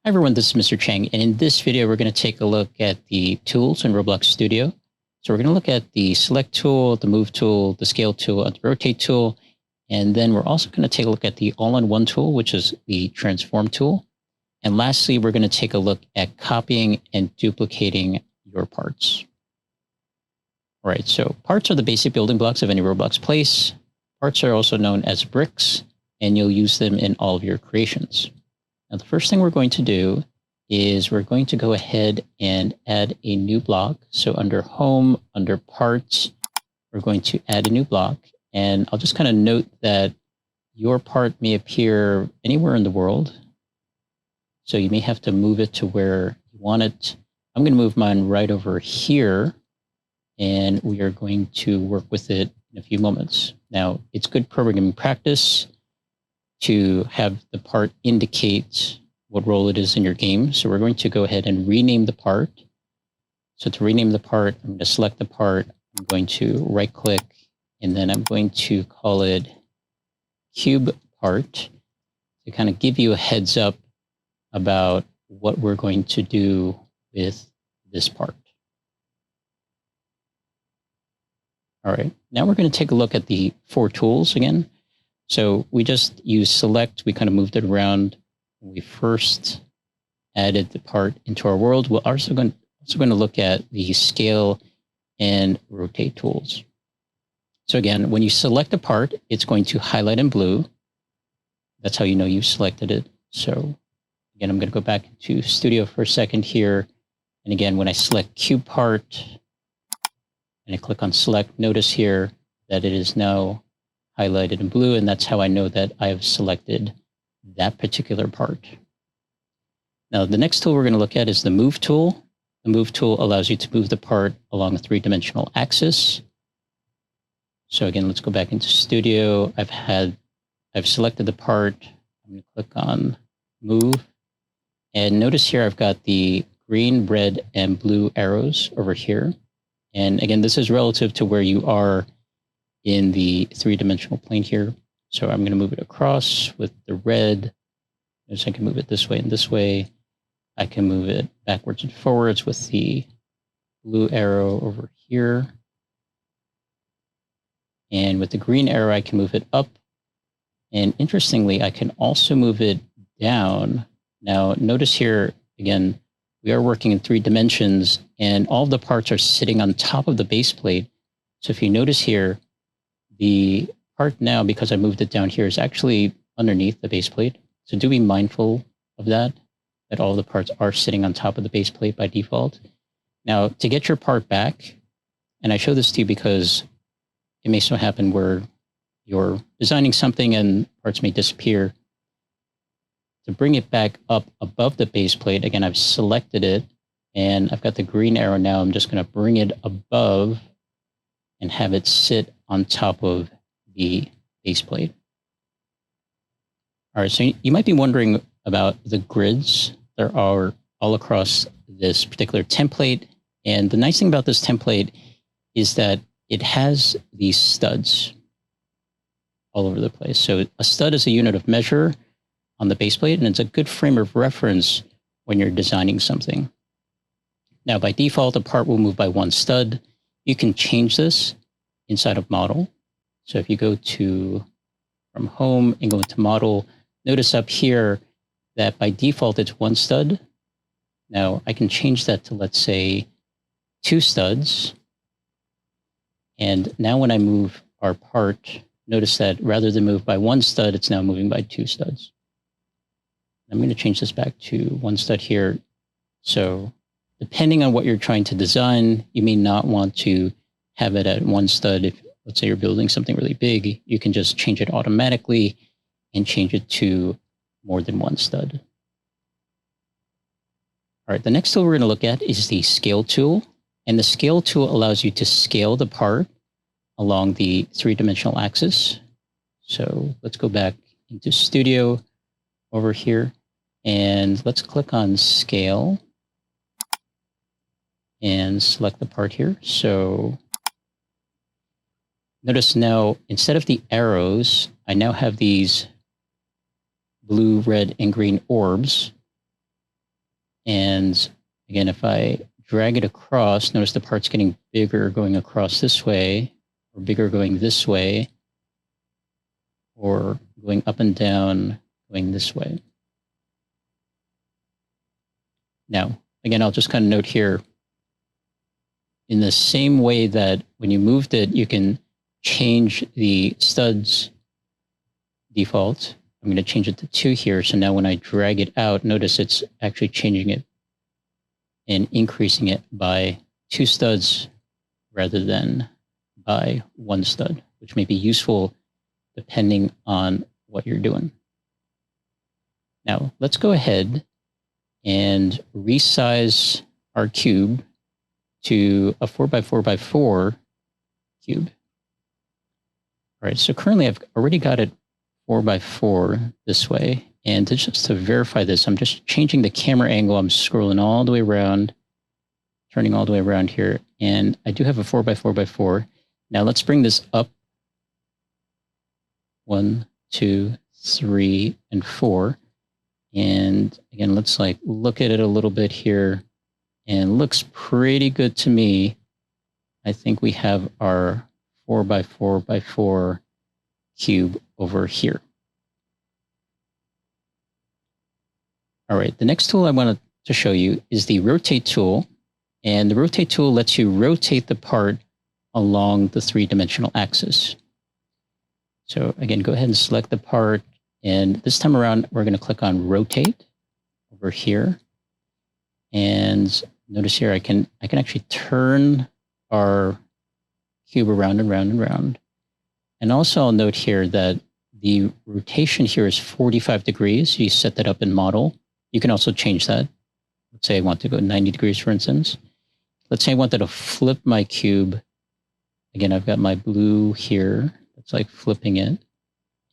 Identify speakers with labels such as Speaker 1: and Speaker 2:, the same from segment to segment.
Speaker 1: Hi everyone, this is Mr. Cheng, and in this video we're going to take a look at the tools in Roblox Studio. So we're going to look at the select tool, the move tool, the scale tool, and the rotate tool, and then we're also going to take a look at the all-in-one tool, which is the transform tool. And lastly, we're going to take a look at copying and duplicating your parts. All right, so parts are the basic building blocks of any Roblox place. Parts are also known as bricks, and you'll use them in all of your creations. Now, the first thing we're going to do is we're going to go ahead and add a new block. So under home, under parts, we're going to add a new block. And I'll just kind of note that your part may appear anywhere in the world. So you may have to move it to where you want it. I'm going to move mine right over here, and we are going to work with it in a few moments. Now, it's good programming practice to have the part indicate what role it is in your game. So we're going to go ahead and rename the part. So to rename the part, I'm going to select the part. I'm going to right click, and then I'm going to call it cube part to kind of give you a heads up about what we're going to do with this part. All right, now we're going to take a look at the four tools again. So we just use select, we kind of moved it around. When we first added the part into our world, we're also going to look at the scale and rotate tools. So again, when you select a part, it's going to highlight in blue. That's how you know you've selected it. So again, I'm going to go back to Studio for a second here. And again, when I select cube part and I click on select, notice here that it is now highlighted in blue, and that's how I know that I've selected that particular part. Now, the next tool we're going to look at is the move tool. The move tool allows you to move the part along a three-dimensional axis. So again, let's go back into Studio. I've selected the part. I'm going to click on move, and notice here I've got the green, red, and blue arrows over here. And again, this is relative to where you are in the three-dimensional plane here. So I'm going to move it across with the red. Notice I can move it this way and this way. I can move it backwards and forwards with the blue arrow over here. And with the green arrow, I can move it up. And interestingly, I can also move it down. Now, notice here, again, we are working in 3 dimensions, and all of the parts are sitting on top of the base plate. So if you notice here, the part now, because I moved it down here, is actually underneath the base plate. So do be mindful of that all the parts are sitting on top of the base plate by default. Now, to get your part back, and I show this to you because it may so happen where you're designing something and parts may disappear. To bring it back up above the base plate, again, I've selected it, and I've got the green arrow now. I'm just going to bring it above and have it sit on top of the base plate. All right, so you might be wondering about the grids that are all across this particular template. And the nice thing about this template is that it has these studs all over the place. So a stud is a unit of measure on the base plate, and it's a good frame of reference when you're designing something. Now, by default, a part will move by 1 stud. You can change this inside of model. So if you go from home and go into model, notice up here that by default it's 1 stud. Now I can change that to, let's say, 2 studs. And now when I move our part, notice that rather than move by 1 stud, it's now moving by 2 studs. I'm going to change this back to 1 stud here. So depending on what you're trying to design, you may not want to have it at 1 stud. If, let's say, you're building something really big, you can just change it automatically and change it to more than 1 stud. All right, the next tool we're going to look at is the scale tool. And the scale tool allows you to scale the part along the three-dimensional axis. So let's go back into Studio over here, and let's click on Scale and select the part here. So notice now, instead of the arrows, I now have these blue, red, and green orbs. And again, if I drag it across, notice the part's getting bigger going across this way, or bigger going this way, or going up and down going this way. Now, again, I'll just kind of note here, in the same way that when you moved it, you can change the studs default. I'm going to change it to 2 here. So now when I drag it out, notice it's actually changing it and increasing it by 2 studs rather than by 1 stud, which may be useful depending on what you're doing. Now, let's go ahead and resize our cube to a 4x4x4 cube. All right, so currently I've already got it 4x4 this way. And just to verify this, I'm just changing the camera angle. I'm scrolling all the way around, turning all the way around here. And I do have a 4x4x4. Now let's bring this up. 1, 2, 3, and 4. And again, let's like look at it a little bit here. And looks pretty good to me. I think we have our 4x4x4 cube over here. All right, the next tool I wanted to show you is the rotate tool. And the rotate tool lets you rotate the part along the 3-dimensional axis. So again, go ahead and select the part. And this time around, we're going to click on rotate over here. And notice here, I can actually turn our cube around and round and round. And also I'll note here that the rotation here is 45 degrees. You set that up in model. You can also change that. Let's say I want to go 90 degrees, for instance. Let's say I wanted to flip my cube. Again, I've got my blue here. It's like flipping it.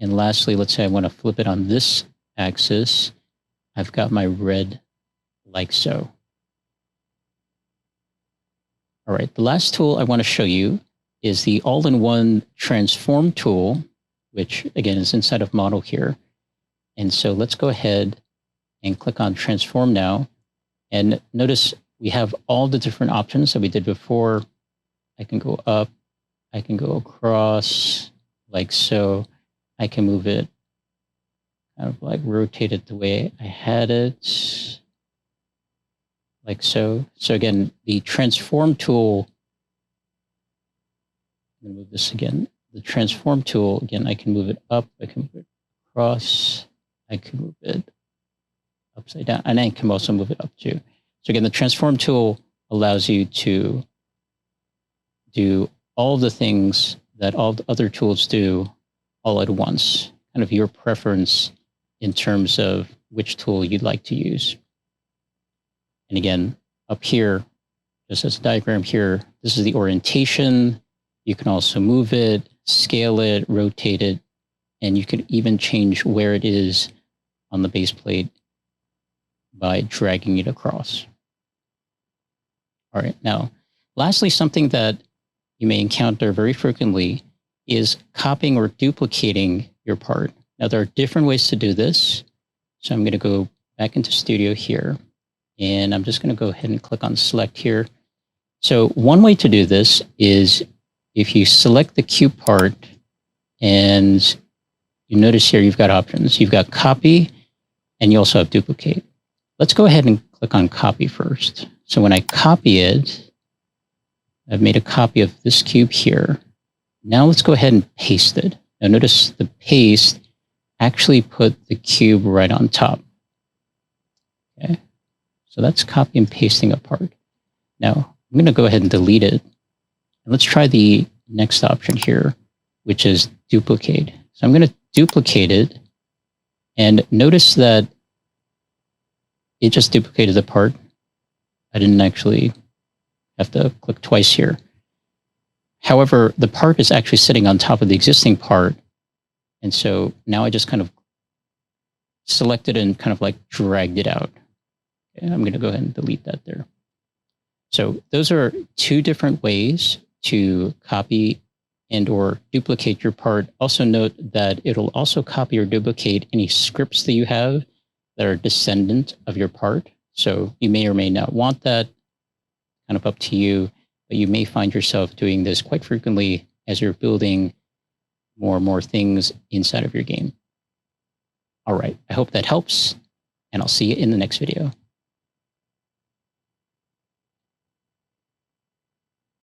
Speaker 1: And lastly, let's say I want to flip it on this axis. I've got my red like so. All right, the last tool I want to show you is the all-in-one transform tool, which again is inside of model here. And so let's go ahead and click on transform now. And notice we have all the different options that we did before. I can go up, I can go across like so. I can move it, kind of like rotate it the way I had it, like so. So again, the transform tool, I'm gonna move this again. The transform tool, again, I can move it up, I can move it across, I can move it upside down, and I can also move it up too. So again, the transform tool allows you to do all the things that all the other tools do all at once, kind of your preference in terms of which tool you'd like to use. And again, up here, just as a diagram here, this is the orientation. You can also move it, scale it, rotate it, and you can even change where it is on the base plate by dragging it across. All right, now, lastly, something that you may encounter very frequently is copying or duplicating your part. Now, there are different ways to do this. So I'm going to go back into Studio here, and I'm just going to go ahead and click on Select here. So one way to do this is if you select the cube part, and you notice here you've got options. You've got Copy, and you also have Duplicate. Let's go ahead and click on Copy first. So when I copy it, I've made a copy of this cube here. Now let's go ahead and paste it. Now notice the paste actually put the cube right on top. Okay, so that's copy and pasting a part. Now I'm going to go ahead and delete it. And let's try the next option here, which is duplicate. So I'm going to duplicate it, and notice that it just duplicated the part. I didn't actually have to click twice here. However, the part is actually sitting on top of the existing part. And so now I just kind of selected and kind of like dragged it out. Okay, I'm going to go ahead and delete that there. So those are two different ways to copy and or duplicate your part. Also note that it'll also copy or duplicate any scripts that you have that are descendant of your part. So you may or may not want that, kind of up to you, but you may find yourself doing this quite frequently as you're building more and more things inside of your game. All right. I hope that helps, and I'll see you in the next video.